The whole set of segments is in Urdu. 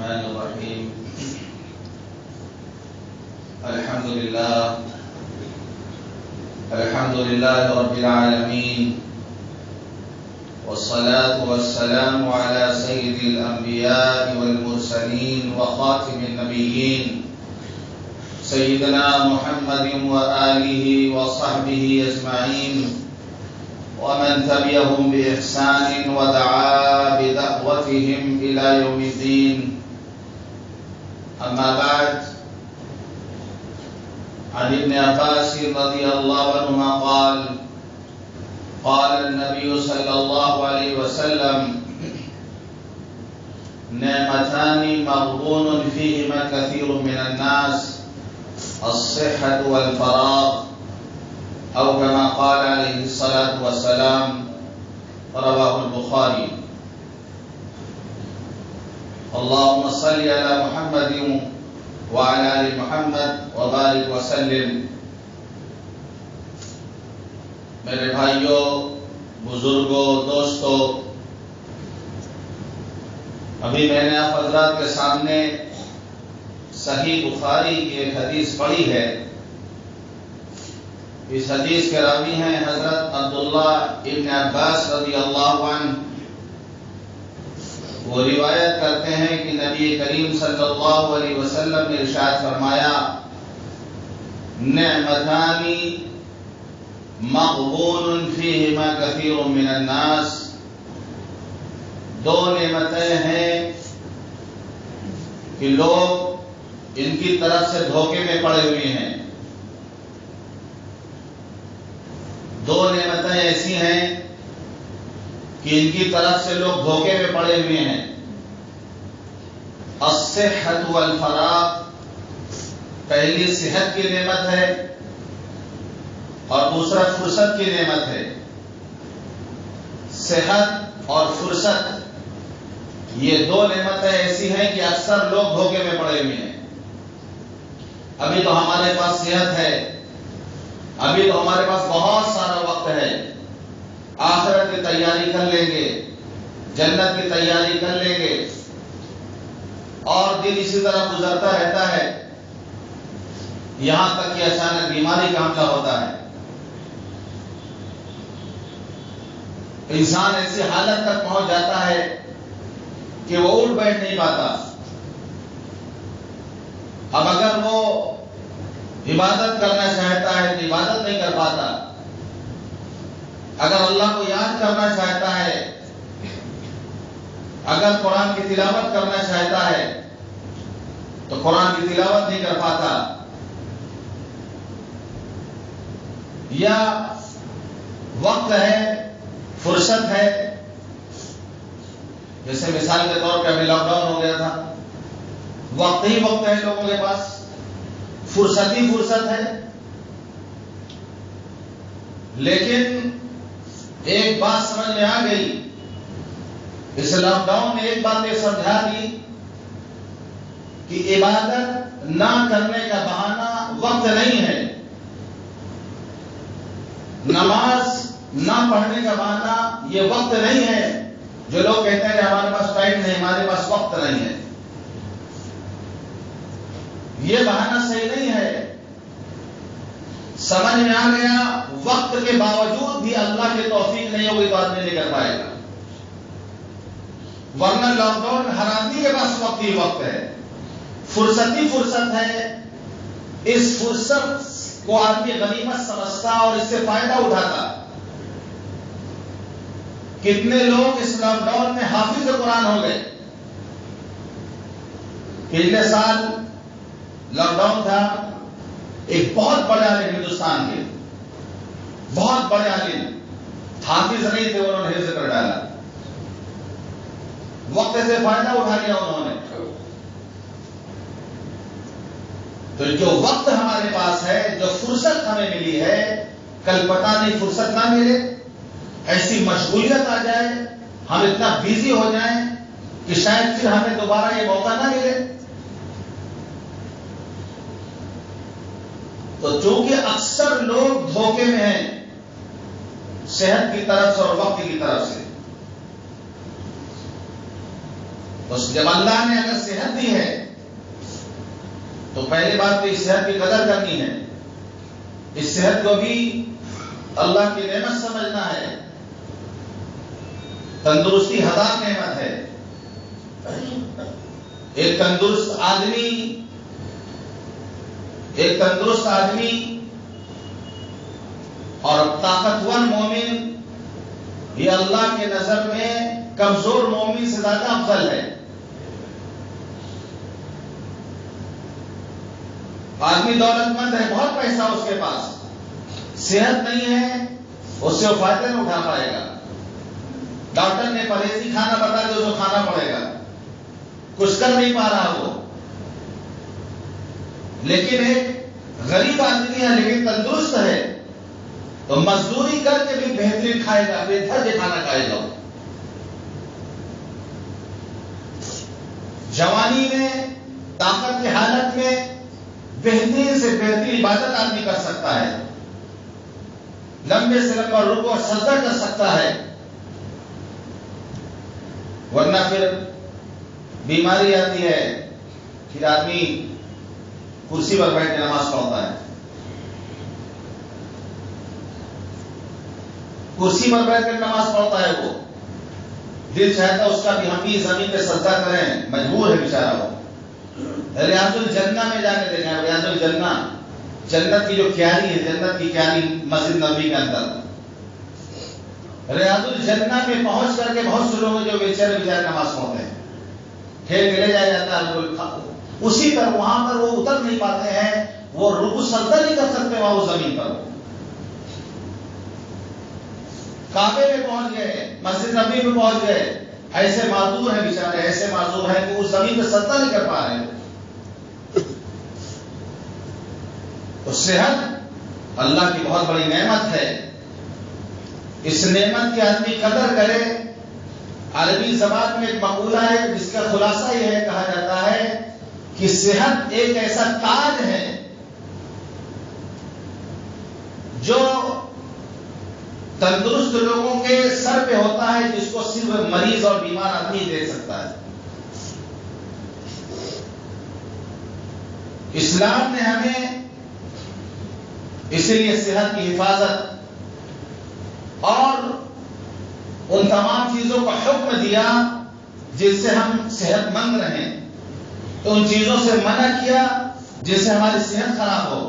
الرحمن الرحيم الحمد لله رب العالمين والصلاة والسلام على سيد الأنبياء والمرسلين وخاتم النبيين سيدنا محمد وآله وصحبه أجمعين ومن تبعهم بإحسان ودعا بدعوتهم إلى يوم الدين. أما بعد، عن ابن عباس رضي الله عنهما قال النبي صلى الله عليه وسلم: نعمتان مغبون فيهما كثير من الناس، الصحة والفراغ، أو كما قال عليه الصلاة والسلام. رواه البخاري. اللهم صل على محمد وعلى آل محمد وبارك وسلم. میرے بھائیوں، بزرگوں، دوستوں، ابھی میں نے آپ حضرات کے سامنے صحیح بخاری کی ایک حدیث پڑھی ہے. اس حدیث کے راوی ہیں حضرت عبداللہ ابن عباس رضی اللہ عنہ. وہ روایت کرتے ہیں کہ نبی کریم صلی اللہ علیہ وسلم نے ارشاد فرمایا: نعمتان مغبون فیہما کثیر من الناس. دو نعمتیں ہیں کہ لوگ ان کی طرف سے دھوکے میں پڑے ہوئے ہیں. دو نعمتیں ایسی ہیں کہ ان کی طرف سے لوگ دھوکے میں پڑے ہوئے ہیں. الصحت والفراغ، پہلی صحت کی نعمت ہے اور دوسرا فرصت کی نعمت ہے. صحت اور فرصت، یہ دو نعمتیں ایسی ہیں کہ اکثر لوگ دھوکے میں پڑے ہوئے ہیں. ابھی تو ہمارے پاس صحت ہے، ابھی تو ہمارے پاس بہت سارا وقت ہے، آخرت کی تیاری کر لیں گے، جنت کی تیاری کر لیں گے، اور دن اسی طرح گزرتا رہتا ہے یہاں تک کہ اچانک بیماری کا حملہ ہوتا ہے. انسان ایسی حالت تک پہنچ جاتا ہے کہ وہ اٹھ بیٹھ نہیں پاتا. اب اگر وہ عبادت کرنا چاہتا ہے تو عبادت نہیں کر پاتا. اگر اللہ کو یاد کرنا چاہتا ہے، اگر قرآن کی تلاوت کرنا چاہتا ہے تو قرآن کی تلاوت نہیں کر پاتا. یا وقت ہے، فرصت ہے، جیسے مثال کے طور پہ ابھی لاک ڈاؤن ہو گیا تھا، وقت ہی وقت ہے لوگوں کے پاس، فرصت ہی فرصت ہے. لیکن ایک بات سمجھ میں آ گئی، اس لاک ڈاؤن نے ایک بات یہ سمجھا دی کہ عبادت نہ کرنے کا بہانہ وقت نہیں ہے، نماز نہ پڑھنے کا بہانہ یہ وقت نہیں ہے. جو لوگ کہتے ہیں کہ ہمارے پاس ٹائم نہیں، ہمارے پاس وقت نہیں ہے، یہ بہانہ صحیح نہیں ہے. سمجھ میں آ گیا وقت کے باوجود بھی اللہ کی توفیق نہیں ہوگی تو آدمی نہیں کر پائے گا. ورنہ لاک ڈاؤن ہر آدمی کے پاس وقت ہی وقت ہے، فرصت ہی فرصت ہے. اس فرصت کو آدمی غنیمت سمجھتا اور اس سے فائدہ اٹھاتا. کتنے لوگ اس لاک ڈاؤن میں حافظ قرآن ہو گئے. پچھلے سال لاک ڈاؤن تھا، ایک بہت بڑے عالم ہندوستان کے، بہت بڑے عالم، حافظ نہیں تھے، انہوں نے حفظ کر ڈالا. وقت سے فائدہ اٹھا لیا انہوں نے. تو جو وقت ہمارے پاس ہے، جو فرصت ہمیں ملی ہے، کل پتہ نہیں فرصت نہ ملے، ایسی مشغولیت آ جائے، ہم اتنا بیزی ہو جائیں کہ شاید پھر ہمیں دوبارہ یہ موقع نہ ملے. تو چونکہ اکثر لوگ دھوکے میں ہیں صحت کی طرف سے اور وقت کی طرف سے، جب اللہ نے اگر صحت دی ہے تو پہلی بات تو اس صحت کی قدر کرنی ہے، اس صحت کو بھی اللہ کی نعمت سمجھنا ہے۔ تندرستی ہزار نعمت ہے۔ ایک تندرست آدمی اور طاقتور مومن یہ اللہ کے نظر میں کمزور مومن سے زیادہ افضل ہے۔ آدمی دولت مند ہے، بہت پیسہ اس کے پاس، صحت نہیں ہے، اس سے وہ فائدہ نہیں اٹھا پائے گا۔ ڈاکٹر نے پرہیزی کھانا بتا دیا، اسے کھانا پڑے گا، کچھ کر نہیں پا رہا وہ۔ لیکن ایک غریب آدمی ہے لیکن تندرست ہے تو مزدوری کر کے بھی بہترین کھائے گا، بہتر کھانا کھائے گا۔ جوانی میں طاقت کی حالت میں بہترین سے بہترین عبادت آدمی کر سکتا ہے، لمبے سے لمبا رکوع اور سجدہ کر سکتا ہے، ورنہ پھر بیماری آتی ہے، پھر آدمی کرسی پر بیٹھ کے نماز پڑھتا ہے، کرسی پر بیٹھ کر نماز پڑھتا ہے، وہ دل چاہتا ہے اس کا بھی ہم بھی زمین پہ سجدہ کریں، مجبور ہے بیچارہ وہ۔ ریاض الجنہ میں جا کے دیکھیں، ریاض الجنہ جنت کی جو کیاری ہے، جنت کی کیاری مسجد نبوی کے اندر، ریاض الجنہ میں پہنچ کر کے بہت سے لوگ جو بیچارے نماز پڑھتے ہیں، کھیل کے لے جایا جاتا ہے، اسی پر وہاں پر وہ اتر نہیں پاتے ہیں، وہ رکوع سجدہ نہیں کر سکتے وہاں وہ زمین پر۔ کعبے میں پہنچ گئے، مسجد نبوی میں پہنچ گئے، ایسے معذور ہیں بیچارے، ایسے معذور ہیں کہ اس زمین پہ سجدہ نہیں کر پا رہے۔ تو صحت اللہ کی بہت بڑی نعمت ہے، اس نعمت کی آدمی قدر کرے۔ عربی زبان میں ایک مقولہ ہے جس کا خلاصہ یہ ہے، کہا جاتا ہے کہ صحت ایک ایسا تاج ہے جو تندرست لوگوں کے سر پہ ہوتا ہے، جس کو صرف مریض اور بیمار آدمی دے سکتا ہے۔ اسلام نے ہمیں اسی لیے صحت کی حفاظت اور ان تمام چیزوں کا حکم دیا جس سے ہم صحت مند رہیں، تو ان چیزوں سے منع کیا جس سے ہماری صحت خراب ہو۔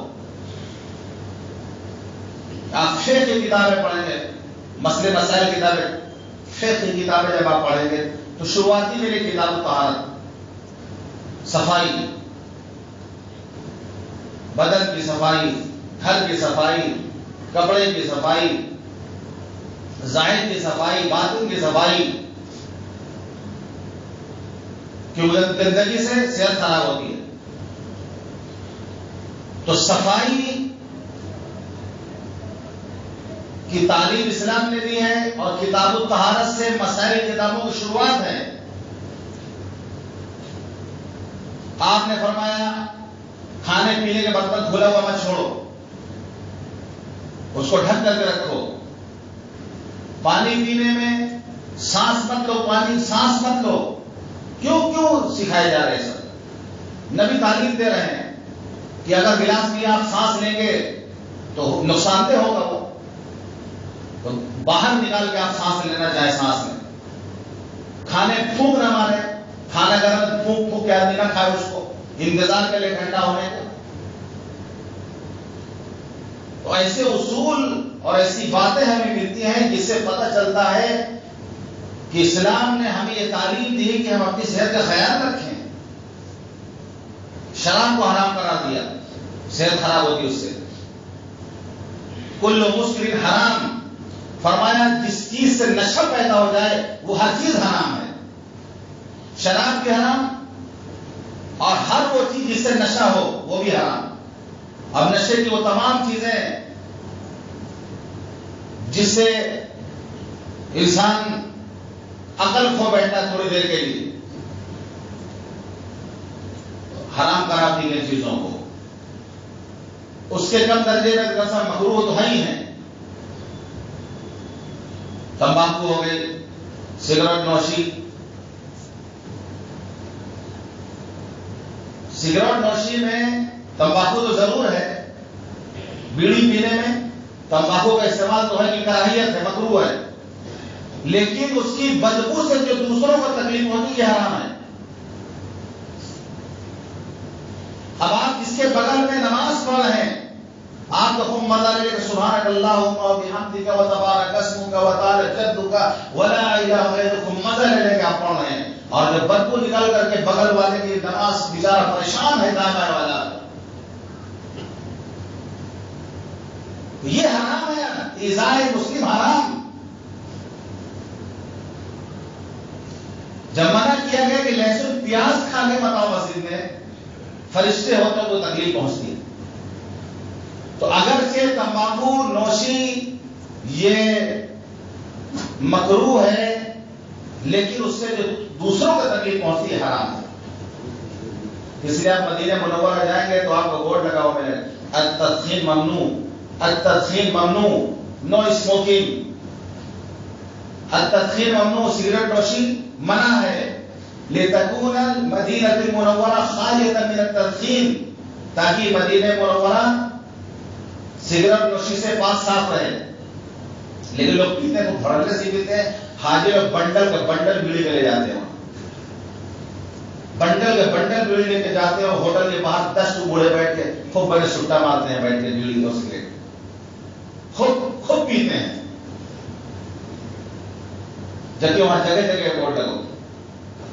آپ فقہ کی کتابیں پڑھیں گے، مسئلے مسائل کتابیں، فقہ کی کتابیں جب آپ پڑھیں گے تو شروعاتی میری کتاب طہارت، صفائی، بدن کی صفائی، گھر کی صفائی، کپڑے کی صفائی، ظاہر کی صفائی، باطن کی صفائی، کیونکہ گندگی سے صحت خراب ہوتی ہے۔ تو صفائی کی تعلیم اسلام نے دی ہے، اور کتاب الطہارت سے مسائل کتابوں کی شروعات ہے۔ آپ نے فرمایا کھانے پینے کے برتن کھلا ہوا مت چھوڑو، اس کو ڈھک کر کے رکھو۔ پانی پینے میں سانس مت لو، پانی سانس مت لو۔ کیوں سکھائے جا رہے ہیں سب؟ نبی تعلیم دے رہے ہیں کہ اگر گلاس میں آپ سانس لیں گے تو نقصان دہ ہوگا، وہ تو باہر نکال کے آپ سانس لینا چاہے سانس لیں۔ کھانے پھونک نہ مارے، کھانا گرم پھونک کے آدمی نہ کھائے، اس کو انتظار کے لیے ٹھنڈا ہونے کو۔ تو ایسے اصول اور ایسی باتیں ہمیں ملتی ہیں جس سے پتہ چلتا ہے کہ اسلام نے ہمیں یہ تعلیم دی کہ ہم اپنی صحت کا خیال رکھیں۔ شراب کو حرام قرار دیا، صحت خراب ہوتی اس سے۔ کل مسکر حرام، فرمایا جس چیز سے نشہ پیدا ہو جائے وہ ہر چیز حرام ہے۔ شراب بھی حرام اور ہر وہ چیز جس سے نشہ ہو وہ بھی حرام۔ اب نشے کی وہ تمام چیزیں جس سے انسان عقل کھو بیٹھتا تھوڑی دیر کے لیے، حرام قرار دی گئی چیزوں کو۔ اس کے کم درجے میں کسا مکروہ تو ہی ہیں، تمباکو ہو گئی، سگریٹ نوشی، سگریٹ نوشی میں تمباکو تو ضرور ہے، بیڑی پینے میں تمباکو کا استعمال تو ہے کہ کراہیت ہے، مکروہ ہے، لیکن اس کی بدبو سے جو دوسروں کو تکلیف ہوتی ہے یہ حرام ہے۔ اب آپ جس کے بغل میں نماز پڑھ رہے ہیں، آپ کو خوب مزہ لے کہ سبحانک اللہم و بحمدک و تبارک اسمک و تعالی جدک ولا الہ غیرک، مزہ لے کے آپ پڑھ رہے ہیں، اور جب بدبو نکال کر کے بغل والے کی نماز بیچارہ پریشان ہے دائیں بائیں والا، تو یہ حرام ہے، ایذائے مسلم حرام۔ جب منع کیا گیا کہ لہسن پیاز کھا کے مت آؤ مسجد میں، فرشتے ہوتے تو تکلیف پہنچتی ہے، تو اگرچہ تمباکو نوشی یہ مکروہ ہے، لیکن اس سے جو دوسروں کو تکلیف پہنچتی ہے حرام ہے۔ اس لیے آپ مدینہ منورہ جائیں گے تو آپ کو بورڈ لگا ہوا ملے التدخین ممنوع، التدخین ممنوع، نو اسموکنگ، التدخین ممنوع، سگریٹ نوشی منع ہے، لتکون المدینہ المنورہ خالیۃ من التدخین، تاکہ مدینہ منورہ سگریٹ نوشی سے پاک صاف رہے۔ لیکن لوگ پیتے ہیں تو بھڑکے سے پیتے ہیں، حاجی لوگ بنڈل کا بنڈل بیڑی کے لے جاتے ہیں، بنڈل کے بنڈل بیڑی لے کے جاتے ہیں، ہوٹل کے باہر 10 بوڑھے بیٹھ کے خوب بڑے سٹا مارتے ہیں بیٹھ کے بیڑی اور سگریٹ خوب پیتے ہیں، جبکہ وہاں جگہ جگہ بورڈ لگو۔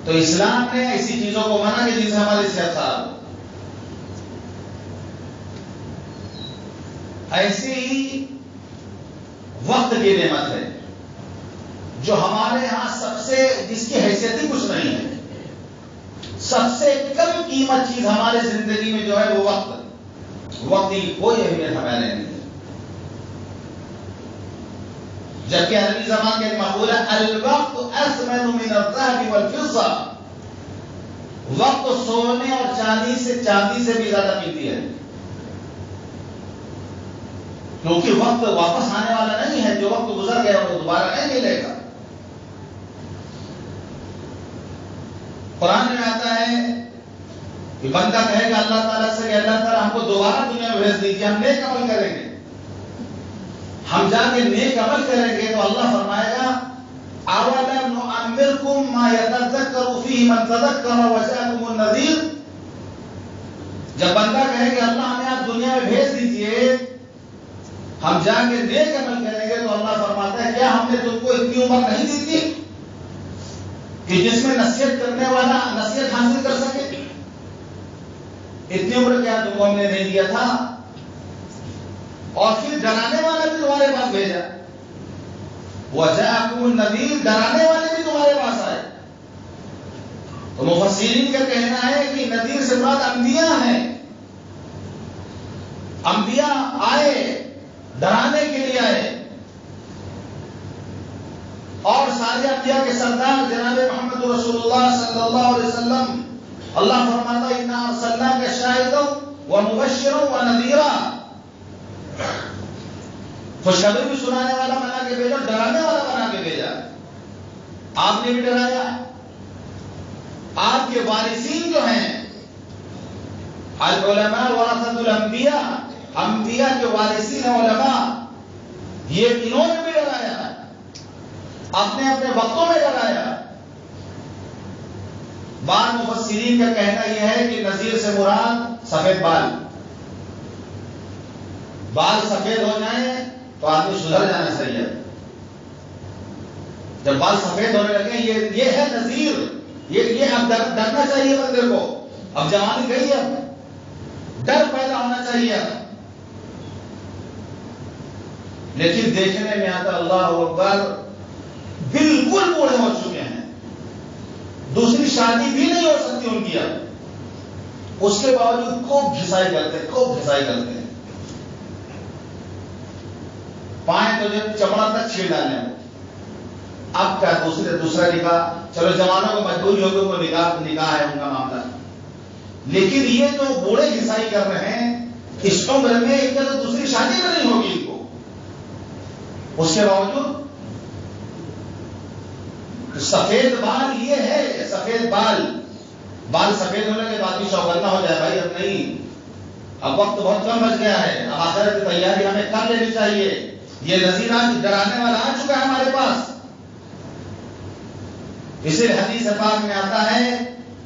تو اسلام نے ایسی چیزوں کو منع کہ جن سے ہماری صحت خراب ہو۔ ایسی ہی وقت کی نعمت ہے جو ہمارے ہاں سب سے، جس کی حیثیت ہی کچھ نہیں ہے، سب سے کم قیمت چیز ہمارے زندگی میں جو ہے وہ وقت کی کوئی اہمیت ہمیں نہیں ہے، جبکہ عربی زبان کا ایک مقولہ الوقت اثمن من الذهب والفضة، وقت سونے اور چاندی سے بھی زیادہ قیمتی ہے، کیونکہ وقت واپس آنے والا نہیں ہے، جو وقت گزر گیا وہ دوبارہ نہیں ملے گا۔ قرآن میں آتا ہے کہ بندہ کہے گا اللہ تعالیٰ سے کہ اللہ تعالیٰ ہم کو دوبارہ دنیا میں بھیج دیجیے، ہم نیک عمل کریں گے، ہم جا کے نیک عمل کریں گے، تو اللہ فرمائے گا اولم نعمرکم ما یتذکر فیہ من تذکر وجاءکم النذیر۔ جب بندہ کہے کہ اللہ ہمیں آپ دنیا میں بھیج دیجیے، ہم جا کے نیک عمل کریں گے، تو اللہ فرماتا ہے کیا ہم نے تم کو اتنی عمر نہیں دی تھی کہ جس میں نصیحت کرنے والا نصیحت حاصل کر سکے؟ اتنی عمر کیا تم کو ہم نے نہیں دیا تھا؟ اور پھر ڈرانے والا بھی تمہارے پاس بھیجا، وجاءکم النذیر، ڈرانے والے بھی تمہارے پاس آئے۔ تو مفسرین کا کہنا ہے کہ نذیر سے مراد انبیاء ہیں، انبیاء آئے، ڈرانے کے لیے آئے، اور سارے انبیاء کے سردار جناب محمد رسول اللہ صلی اللہ علیہ وسلم، اللہ فرماتا ہے انا ارسلناک شاہدا ومبشرا ونذیرا، خوشخبری بھی سنانے والا بنا کے بھیجا، ڈرانے والا بنا کے بھیجا۔ آپ نے بھی ڈرایا، آپ کے وارثین جو ہیں العلماء ورثۃ الانبیاء، انبیاء کے وارثین علماء، یہ انہوں نے بھی ڈرایا، اپنے اپنے وقتوں میں ڈرایا۔ بعض مفسرین کا کہنا یہ ہے کہ نذیر سے مراد سفید بال سفید ہو جائیں تو آدمی سدھر جانا چاہیے، جب بال سفید ہونے لگے یہ ہے نذیر، یہ اب ڈرنا چاہیے بندے کو، اب جوانی گئی ہے، ڈر پیدا ہونا چاہیے۔ لیکن دیکھنے میں آتا اللہ اکبر بالکل بوڑھے ہو چکے ہیں، دوسری شادی بھی نہیں ہو سکتی ان کی، اب اس کے باوجود خوب گھسائی کرتے ہیں، پائیں تو جب چمڑا تک چھیڑ ڈالیں۔ اب کیا دوسرا نکاح، چلو جوانوں کو مجبوری ہوگی، وہ نکاح ہے ان کا معاملہ، لیکن یہ جو بوڑھے گھسائی کر رہے ہیں اس عمر میں ایک تو دوسری شادی میں نہیں ہوگی ان کو، اس کے باوجود سفید بال، یہ ہے سفید بال بال سفید ہونے کے بعد بھی چوکنا ہو جائے بھائی اب نہیں، اب وقت بہت کم بچ گیا ہے، اب آخرت کی تیاری ہمیں کر لینی چاہیے. یہ نذیرات ڈرانے والا آ چکا ہے ہمارے پاس. اسی حدیث پاک میں آتا ہے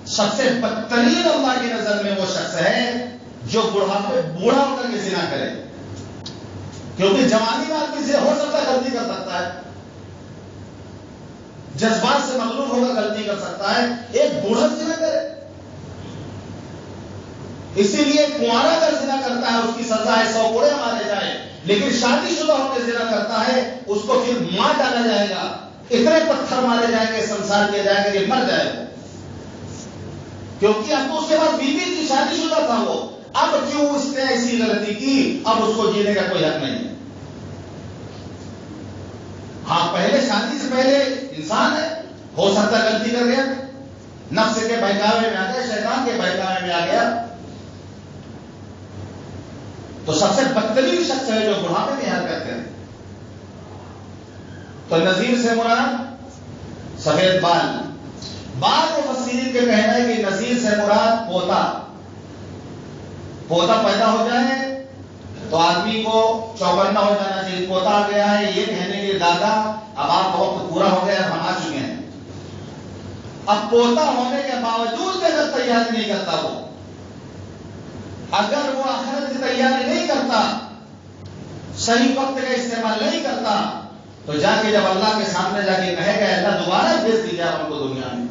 سب سے بدترین اللہ کی نظر میں وہ شخص ہے جو بڑھاپے بوڑھا ہو کر کے زنا کرے. کیونکہ جوانی میں آدمی سے ہو سکتا ہے غلطی کر سکتا ہے، جذبات سے مغلوب ہو کر غلطی کر سکتا ہے، ایک بوڑھا زنا کرے. اسی لیے کنوارا اگر زنا کرتا ہے اس کی سزا ہے 100 کوڑے مارے جائے، لیکن شادی شدہ ہو کے زنا کرتا ہے اس کو پھر مار ڈالا جائے گا، اتنے پتھر مارے جائیں گے، سنسار کیا جائے گا کہ مر جائے گا. کیونکہ اب تو اس کے بعد بیوی تھی، شادی شدہ تھا وہ، اب کیوں اس نے ایسی غلطی کی، اب اس کو جینے کا کوئی حق نہیں ہے. ہاں پہلے شادی سے پہلے انسان ہے، ہو سکتا ہے غلطی کر گیا، نفس کے بہکاوے میں آ گیا، شیطان کے بہکاوے میں آ گیا. تو سب سے بدترین شخص ہے جو بڑھاپے میں حرکت کرے. تو نذیر سے مراد سفید بال. بعض مفسرین کے کہنا ہے کہ نذیر سے مراد پوتا پیدا ہو جائے تو آدمی کو چوکنا ہو جانا چاہیے. پوتا آ گیا ہے یہ کہنے کے دادا اب آپ کا وقت پورا ہو گیا، ہم آ چکے ہیں. اب پوتا ہونے کے باوجود بھی اگر تیاری نہیں کرتا، وہ اگر وہ آخرت کی تیاری نہیں کرتا، صحیح وقت کا استعمال نہیں کرتا، تو جا کے جب اللہ کے سامنے جا کے کہے گا اللہ دوبارہ بھیج دیجیے ہم کو دنیا میں،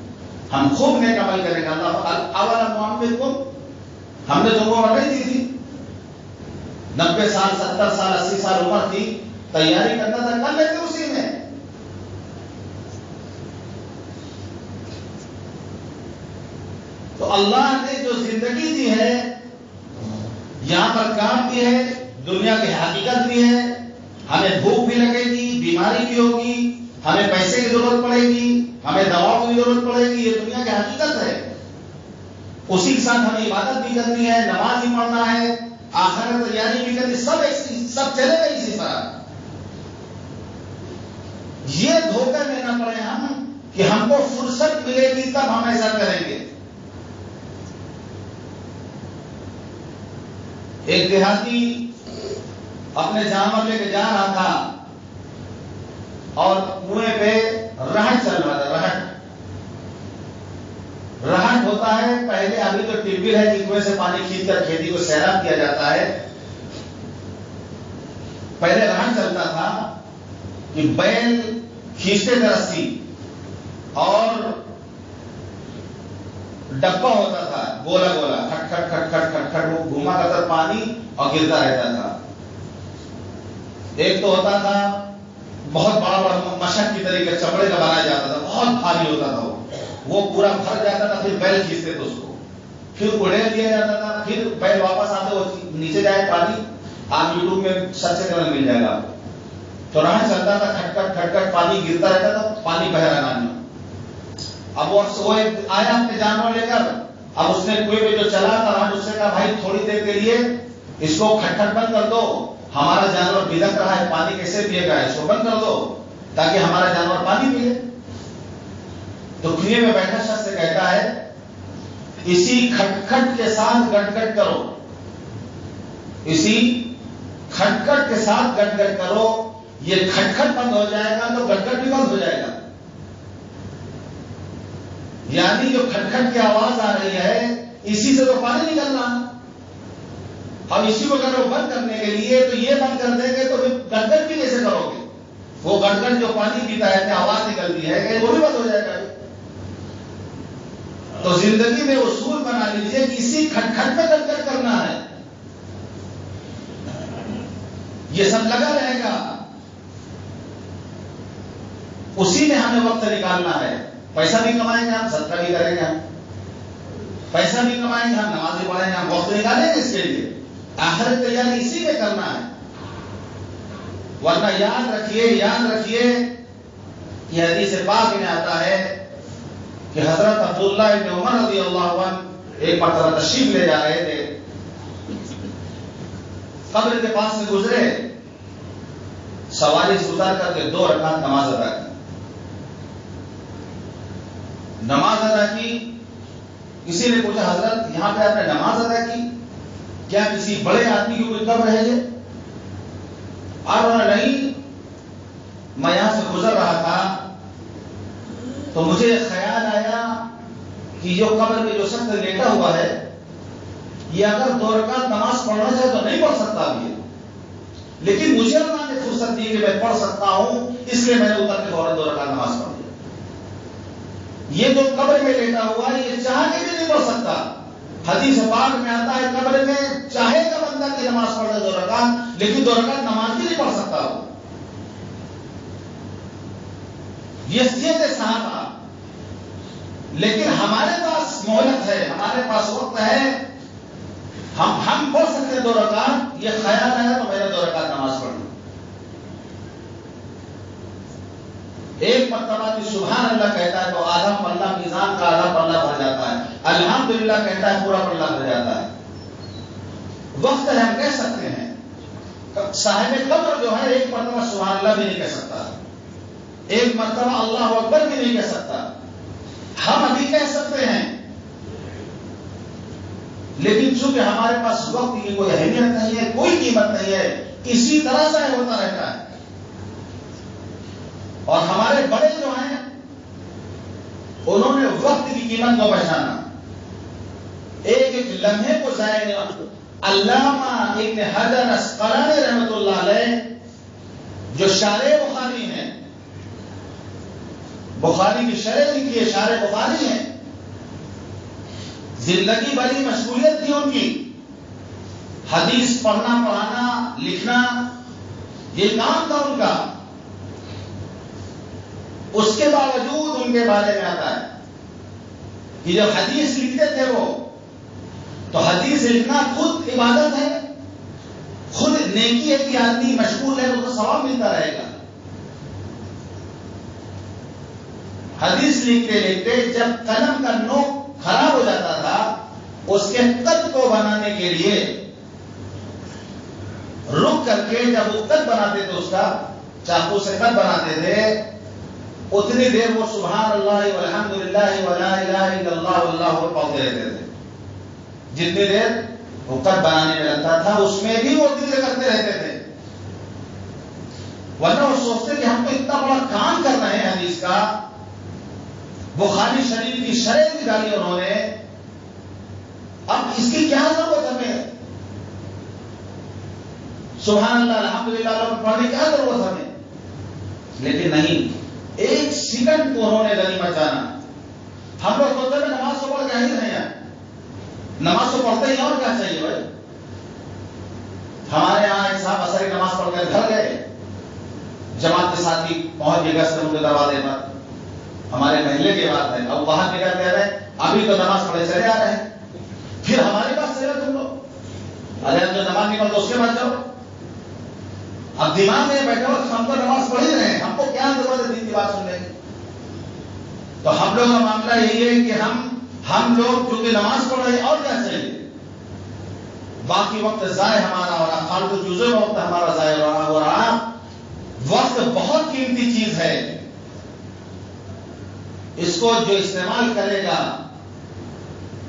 ہم خوب نیک عمل کریں گے. اللہ اولا معاملے کو ہم نے تم کو عمر نہیں دی تھی، 90 سال 70 سال 80 سال عمر تھی، تیاری کرنا تھا، کر لیتے اسی میں. تو اللہ نے جو زندگی دی ہے، یہاں پر کام بھی ہے، دنیا کی حقیقت بھی ہے، ہمیں بھوک بھی لگے گی، بیماری بھی ہوگی، ہمیں پیسے کی ضرورت پڑے گی، ہمیں دواؤں کی ضرورت پڑے گی، یہ دنیا کی حقیقت ہے. اسی کے ساتھ ہمیں عبادت بھی کرنی ہے، نماز بھی پڑھنا ہے، آخرت تیاری بھی کرنی، سب چلے گا اسی طرح. یہ دھوکہ میں نہ پڑے ہم کہ ہم کو فرصت ملے گی تب ہم ایسا کریں گے. ایک دیہاتی اپنے جانور لے کے جا رہا تھا اور کنویں پہ رہٹ چل رہا تھا. رہٹ ہوتا ہے پہلے ابھی تو ٹیوب ہے کہ کنویں سے پانی کھینچ کر کھیتی کو سیراب کیا جاتا ہے. پہلے رہٹ چلتا تھا کہ بیل کھینچتے تھے رسی اور ڈبہ ہوتا تھا گولا گولا، کھٹ کھٹ کھٹ کھٹ کھٹ کھٹ وہ گھوما کرتا پانی اور گرتا رہتا تھا. ایک تو ہوتا تھا بہت بڑا بڑا مشق کی طریقے چمڑے کا بنایا جاتا تھا، بہت بھاری ہوتا تھا، وہ پورا بھر جاتا تھا، پھر بیل کھینچتے تھے اس کو، پھر اڑیل دیا جاتا تھا، پھر بیل واپس آتے وہ نیچے جائے پانی. آپ یوٹیوب میں سرچ کرنے مل جائے گا. تو راہ چلتا تھا، کھٹ کھٹ کھٹ کھٹ پانی گرتا رہتا تھا، پانی بہ رہا نہیں. اب وہ آیا اپنے جانور لے کر، اب اس نے کنویں پہ جو چلا تھا راہ اس سے کہا بھائی تھوڑی دیر کے لیے اس کو کھٹ کھٹ بند کر دو، ہمارا جانور بھدک رہا ہے، پانی کیسے پیے گا، اس کو بند کر دو تاکہ ہمارا جانور پانی پیے. تو کنویں میں بیٹھا شخص سے کہتا ہے اسی کھٹ کھٹ کے ساتھ گٹ گٹ کرو، اسی کھٹ کھٹ کے ساتھ گٹ گٹ کرو، یہ کھٹ کھٹ بند ہو جائے گا تو گٹ گٹ بھی بند ہو جائے گا. یعنی جو کھٹ کھٹ کی آواز آ رہی ہے اسی سے تو پانی نکل رہا ہے. اب اسی کو اگر بند کرنے کے لیے تو یہ بند کر دیں گے تو پھر گٹ گٹ بھی کیسے کرو گے؟ وہ گٹ گٹ جو پانی پیتا ہے آواز نکلتی ہے وہ بھی بند ہو جائے گا. تو زندگی میں اصول بنا لیجئے کہ اسی کھٹ کھٹ پہ گٹ گٹ کرنا ہے، یہ سب لگا رہے گا، اسی میں ہمیں وقت نکالنا ہے. پیسہ بھی کمائیں گے ہم، صدقہ بھی کریں گے ہم، پیسہ بھی کمائیں گے ہم، نماز بھی پڑھیں گے ہم، وقت نکالیں گے اس کے لیے. آخرت تیاری اسی میں کرنا ہے. ورنہ یاد رکھیے یہ حدیث پاک میں آتا ہے کہ حضرت عبداللہ ابن عمر رضی اللہ عنہ ایک مرتبہ تشریف لے جا رہے تھے، قبر کے پاس سے گزرے، سواری سے اتر کر کے 2 رکعت نماز ادا کی. کسی نے پوچھا حضرت یہاں پہ آپ نے نماز ادا کی، کیا کسی بڑے آدمی کی کوئی قبر ہے؟ اور نہیں، میں یہاں سے گزر رہا تھا تو مجھے خیال آیا کہ جو قبر میں جو شخص لیٹا ہوا ہے یہ اگر 2 رکعت نماز پڑھنا چاہے تو نہیں پڑھ سکتا ابھی، لیکن مجھے اللہ نے فرصت دی کہ میں پڑھ سکتا ہوں، اس لیے میں نے اتر کے فوراً 2 رکعت نماز پڑھ لی۔ یہ جو قبر میں لیٹا ہوا ہے یہ چاہ کے بھی نہیں پڑھ سکتا۔ حدیث پاک میں آتا ہے قبر میں چاہے گا بندہ کی نماز پڑھ لے 2 رکعت، لیکن 2 رکعت نماز بھی نہیں پڑھ سکتا وہ۔ یہ سیت صحابہ، لیکن ہمارے پاس مہلت ہے، ہمارے پاس وقت ہے، ہم پڑھ سکتے ہیں 2 رکعت۔ یہ خیال آیا تو میں نے 2 رکعت نماز پڑھ لی۔ ایک مرتبہ بھی سبحان اللہ کہتا ہے تو آدھا پلہ میزان کا آدھا پلہ بھر جاتا ہے، الحمدللہ کہتا ہے پورا پلہ بھر جاتا ہے۔ وقت ہے ہم کہہ سکتے ہیں۔ صاحب قبر جو ہے ایک مرتبہ سبحان اللہ بھی نہیں کہہ سکتا، ایک مرتبہ اللہ اکبر بھی نہیں کہہ سکتا۔ ہم ابھی کہہ سکتے ہیں، لیکن چونکہ ہمارے پاس وقت کی کوئی اہمیت نہیں ہے، کوئی قیمت نہیں ہے، اسی طرح ضائع ہوتا رہتا ہے۔ اور ہمارے بڑے جو ہیں انہوں نے وقت کی قیمت کو پہچانا، ایک ایک لمحے کو ضائع نہیں۔ علامہ ابن حجر اسقلانی رحمۃ اللہ علیہ جو شارح بخاری ہیں، بخاری کی شرح لکھی ہے، شارح بخاری ہیں، زندگی بڑی مشغولیت تھی ان کی، حدیث پڑھنا پڑھانا لکھنا یہ کام تھا ان کا۔ اس کے باوجود ان کے بارے میں آتا ہے کہ جب حدیث لکھتے تھے وہ، تو حدیث لکھنا خود عبادت ہے، خود نیکی ہے کہ آدمی مشغول ہے تو اسے ثواب ملتا رہے گا۔ حدیث لکھتے لکھتے جب قلم کا نوک خراب ہو جاتا تھا، اس کے قد کو بنانے کے لیے رک کر کے جب وہ قد بناتے تھے، اس کا چاقو سے قد بناتے تھے، اتنی دیر وہ سبحان اللہ والحمدللہ ولا الہ الا اللہ واللہ پڑھتے رہتے تھے۔ جتنی دیر وہ قد بنانے میں لگتا تھا اس میں بھی وہ ذکر کرتے رہتے تھے، ورنہ وہ سوچتے کہ ہم تو اتنا بڑا کام کر رہے ہیں حدیث کا۔ بخاری شریف کی شرح بھی ڈالی انہوں نے، اب اس کی کیا ضرورت ہمیں؟ سبحان اللہ الحمدللہ پڑھنے کی کیا ضرورت ہمیں؟ لیکن نہیں، ایک سیکنڈ کو انہوں نے غنیمت جانا۔ ہم لوگ سوچتے ہیں نماز تو پڑھ کے ہی نہیں ہے، نماز تو پڑھتے ہی اور کیا چاہیے بھائی۔ ہمارے یہاں ایک صاحب عصر کی نماز پڑھ کر گھر گئے، جماعت کے ساتھ ہی پہنچ گئے گھر کے دروازے پر، ہمارے محلے کی بات ہے، اب باہر نکل کہہ رہے ابھی تو نماز پڑھے چلے آ رہے ہیں، پھر ہمارے پاس چلے تم لوگ، ارے ہم جو نماز نکل تو اس کے بعد جاؤ۔ اب دماغ میں بیٹھے ہو ہم تو نماز پڑھ ہی رہے ہیں، ہم کو کیا ضرورت ہے دین کی بات سننے کی؟ تو ہم لوگوں کا معاملہ یہی ہے کہ ہم لوگ کیونکہ نماز پڑھ رہے ہیں اور کیا چاہیے؟ باقی وقت ضائع ہمارا ہو رہا، فالتو چیزوں میں وقت ہمارا ضائع ہو رہا۔ وقت بہت قیمتی چیز ہے، اس کو جو استعمال کرے گا،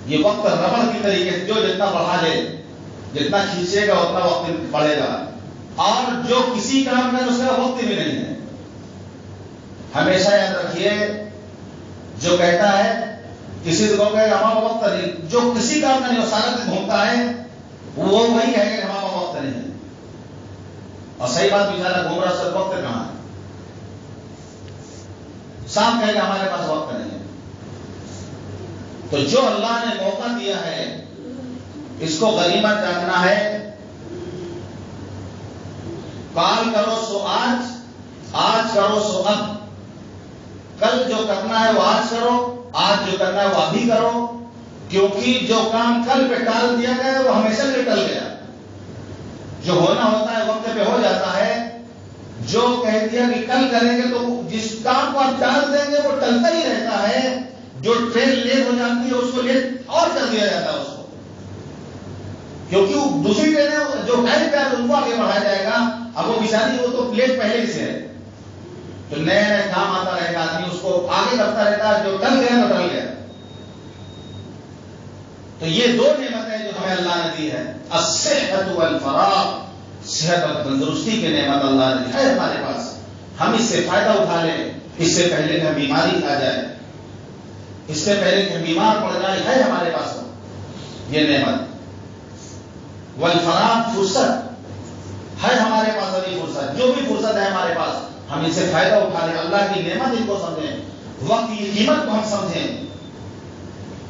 یہ وقت ربڑ کی طریقے سے جو جتنا بڑھا لے، جتنا کھینچے گا اتنا وقت بڑھے گا، اور جو کسی کام میں اس کا وقت بھی نہیں ہے۔ ہمیشہ یاد رکھیے، جو کہتا ہے کسی کو کہ ہمارا وقت نہیں، جو کسی کام میں نہیں وہ سارا دن گھومتا ہے، وہ وہی کہے کہ ہمارا وقت نہیں ہے، اور صحیح بات بیچارہ گھوم رہا سب وقت کہاں ہے، صاحب کہے کہ ہمارے پاس وقت نہیں ہے۔ تو جو اللہ نے موقع دیا ہے اس کو غنیمت جاننا ہے۔ کال کرو سو آج کرو سو اب، کل جو کرنا ہے وہ آج کرو، آج جو کرنا ہے وہ ابھی کرو، کیونکہ جو کام کل پہ ٹال دیا گیا وہ ہمیشہ سے ٹل گیا، جو ہونا ہوتا ہے وقت پہ ہو جاتا ہے۔ جو کہہ دیا کہ کل کریں گے تو جس کام کو آپ ٹال دیں گے وہ ٹلتا ہی رہتا ہے، جو ٹرین لیٹ ہو جاتی ہے اس کو لیٹ اور کر دیا جاتا ہے اس کو، کیونکہ وہ دوسری ٹرینیں جو ٹائم پہ ان کو آگے بڑھایا جائے گا، اب وہ بیچاری وہ تو لیٹ پہلے ہی سے ہے، تو نئے نئے کام آتا رہے گا، آدمی اس کو آگے کرتا رہتا ہے، جو ٹل گیا تو ٹل گیا۔ تو یہ دو نعمتیں جو ہمیں اللہ نے دی ہے، الصحت والفراغ، صحت اور تندرستی کی نعمت اللہ نے دی ہے ہمارے پاس، ہم اس سے فائدہ اٹھا لیں، اس سے پہلے کہ ہم بیماری آ جائے، اس سے پہلے کہ ہم بیمار پڑ جائیں، ہے ہمارے پاس یہ نعمت۔ والفراغ، فرصت ہے ہمارے پاس، ابھی فرصت، جو بھی فرصت ہے ہمارے پاس ہم اس سے فائدہ اٹھا لیں، اللہ کی نعمت ان کو سمجھیں، وقت کی قیمت کو ہم سمجھیں،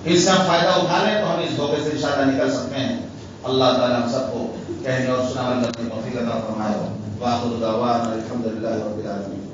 اس سے ہم فائدہ اٹھا لیں تو ہم اس دھوکے سے انشاءاللہ نکل سکتے ہیں۔ اللہ تعالیٰ ہم سب کو کہنے اور سنانے کی توفیق عطا فرمائے۔ وآخر دعوانا الحمدللہ رب العالمین۔